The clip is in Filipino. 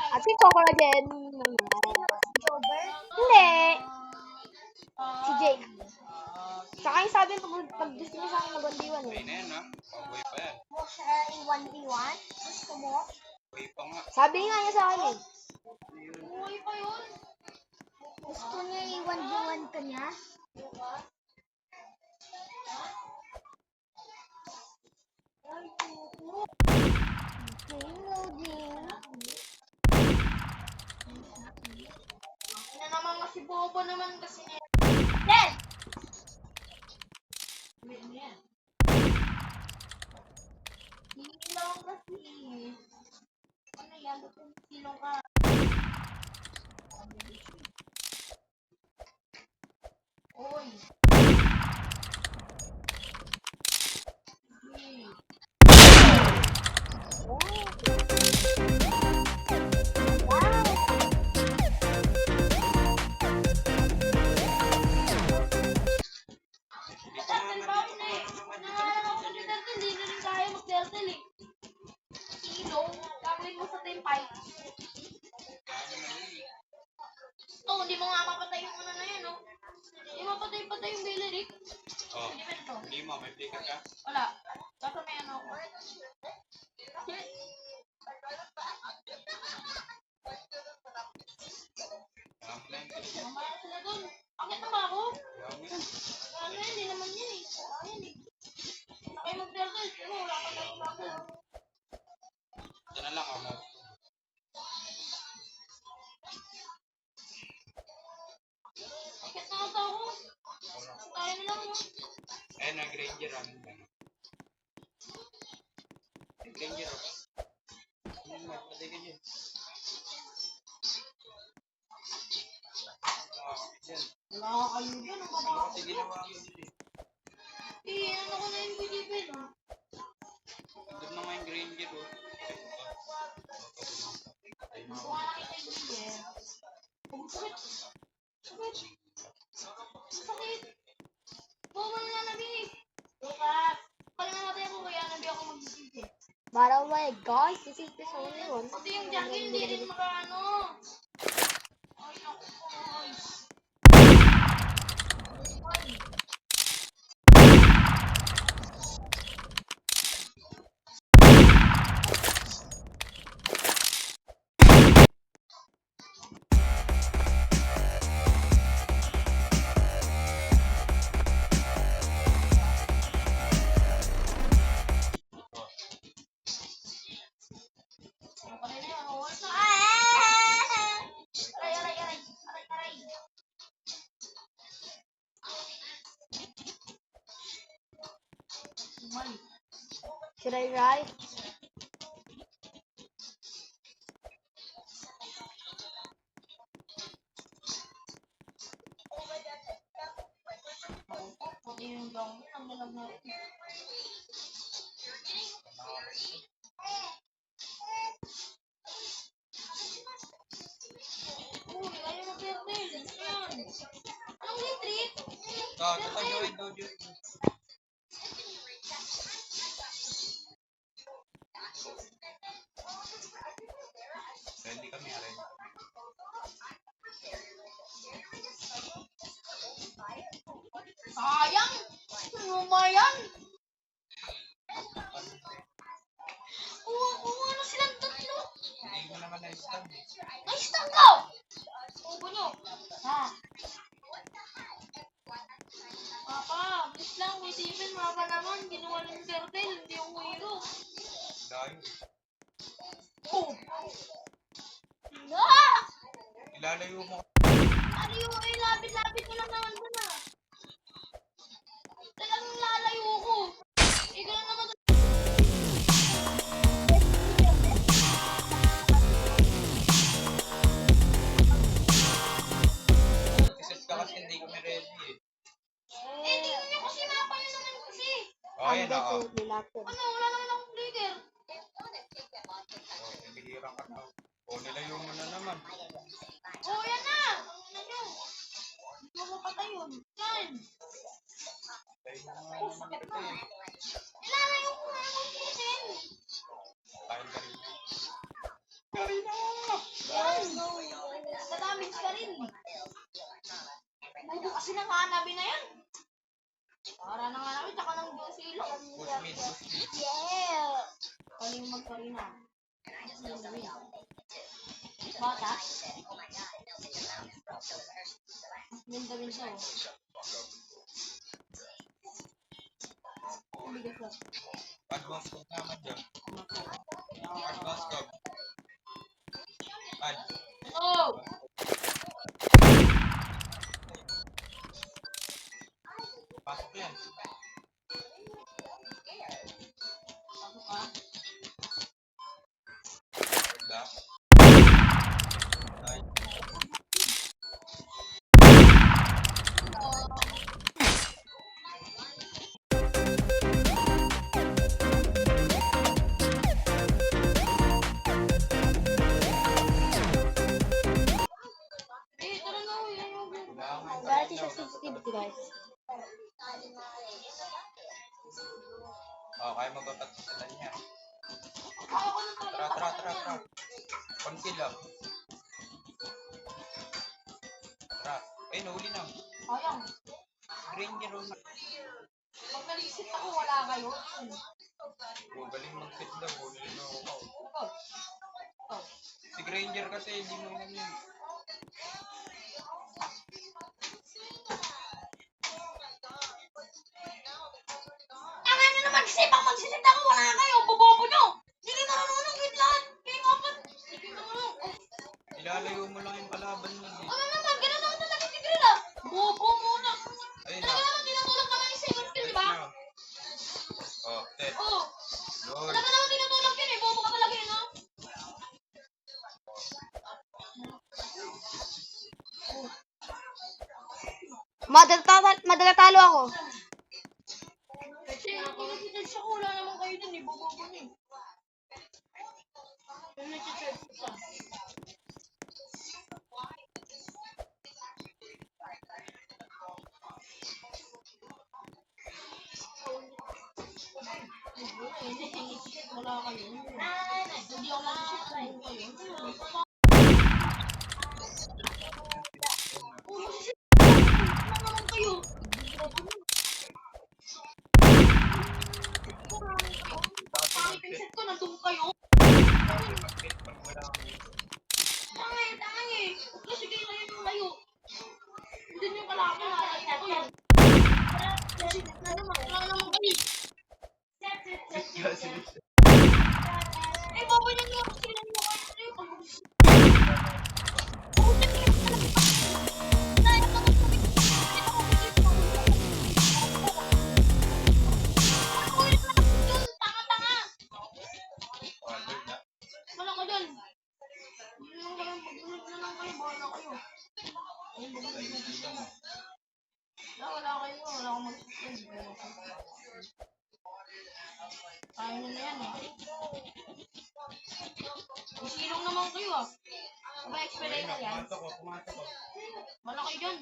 At si Cocoragen. Hindi. Si Jake. Saka yung sabi pag gusto niya sa akin mag-1v1 eh. Ay na yan ha. Pag-way pa yan. Mo siya ay 1v1. Gusto mo? Way pa nga. Sabi nga niya sa akin eh. Uy pa yun. Gusto niya ay 1v1 ka niya? Loading. Na naman kasi bobo naman kasi niya. Then! Silong kasi. Ano yan? Ba't yung silong ka? Uy. Hindi ko nga Bakit na eh? Nangalan ako sa Peter, hindi na rin kaya mag-deltel eh. Silong, gagawin mo sa tempay. Oh, hindi mo nga mapatay yung ano na yun, no? Hindi mapatay-patay yung Billy Rick. Oh, Hindi ba ito? hindi mo. May flicker ka. Wala. Basta may ano ako. Offline ka. Mamaya sila dun. Akit na ba ako? Yaw nga. Ano yan, hindi naman yan eh. Wala yan eh. Sakay mag-deltel, pero wala pa tayong level. Ito na lang ako. Akit na ata ako. Tayo na lang, no? Eh, nag-ranger ang nag-ranger ako. Ano mo, patay ka dyan. Dyan. Wala ka kayo dyan. Ang Ano baba kasi ginawa mo dyan eh? ano ko na yung BGP, no? Doon na nga yung ranger oh. Ay, Gusto ko nga nakita yung BGP. Sakit. Sakit. Sakit. Bobo na lang nabing. Lucas. Pala namatay ako kaya nabi ako mag-BGP. By the way, guys, this is this only one. Kasi yung jungle hindi rin makaano. Ay, naku, guys. Ano pa rin yan? Oh, what's up? Aray, aray, aray. Aray, aray. Umay. Should I ride? Pati yung dong. Ang dalag na rin. Uy, ayaw mag-deltel. Ayan. Anong retreat? ito, join, join. Hindi kami arin. Sayang! Lumayan! Kuha na silang tatlo! Hindi mo naman na-stun eh. Na-stun ko! Ubo nyo! Ha? Papa, please lang, may Steven, mapa naman. Ginawa ng turtle, hindi yung hero. Dahil. Oh! Ah! Ilalayo mo. Ano yung lapit-lapit mo lang naman dun ah. Talagang lalayo ko. Ikaw lang naman. Iset ka kasi hindi kami ready eh. Eh, tingnan nyo kasi mapa nyo naman kasi. Oh, yan ako. Laptop. Ano, wala naman akong trigger. Oh, nabihirang ka na. Oh, nilayo mo na naman. Oh, yan na! Ano nyo? Hindi mo mapatay yun. Yan! Tayo na nga Oh, naman sakit kita na. eh. Ilalayo ko nga ng Steven. Tayo ka rin. Karina! Defense ka rin. Bubo kasi ng hanabi na yan. Para na nga namin, tsaka ng Josilo. Push mid, push mid. Yeah. Kaling magkarina. Bata? Ganda rin siya. Ang bigat lang. Advance cog naman dyan. Advance cog. Ad. Oh! Pasok yan. Pasok ka? Wala. Ay. Tara na, yan yung Dahil siya sensitivity guys. Oh, kaya magpapatulan niya. Kaya ko nang Tara. Konti lang. Tara. Ay, nahuli na. Sayang. Granger room. Pag nalisip ako, wala kayo. Oh, galing mag-fit daw. Huli na ako. Oh. Si Granger kasi, hindi mo naman yun. Tanga nyo naman kasi pag magsisit ako, wala kayo. Bobobo nyo. Hindi kayo marunong wait lang. Kayo nga pa. Hindi kayo marunong. Ilalayo mo lang yung kalaban mo. Eh. Ano naman, ganun naman talaga si Green ah. Bobo muna. Ayun na. Talaga naman tinutulog ka lang yung second skill, di ba? Oh, Ted. Oo. Lord. Talaga naman tinutulog yun eh. Bobo ka talaga yun, no? Madala talo ako. Kasi pinag-search ako, wala naman kayo dun eh. Bobo ko eh. Yung nag-search siya. Wala kayo. Hindi ako mag-search kung kayo. Oo, kasi wala naman kayo. Pangit yung set ko, nandun kayo. Mag-fit pag wala kang Tangay. Kasi kayo na yun yung layo. Hindi nyo kalaban na ko yun. Kasi na naman, wala naman kayo. kasi. Eh, baba niya nga kasi lang yung kayo. Tanga-tanga. Oh, Lord na. Wala ka dyan. Hindi lang kayo, mag-unod na lang kayo, bahala kayo. Ayun, Ay, hindi lang. wala kayo, wala akong mag-subscribe. Kaya nyo na yan eh. May silong naman kayo ah. Aba, experience yan. Pumatok ko. Wala kayo dyan.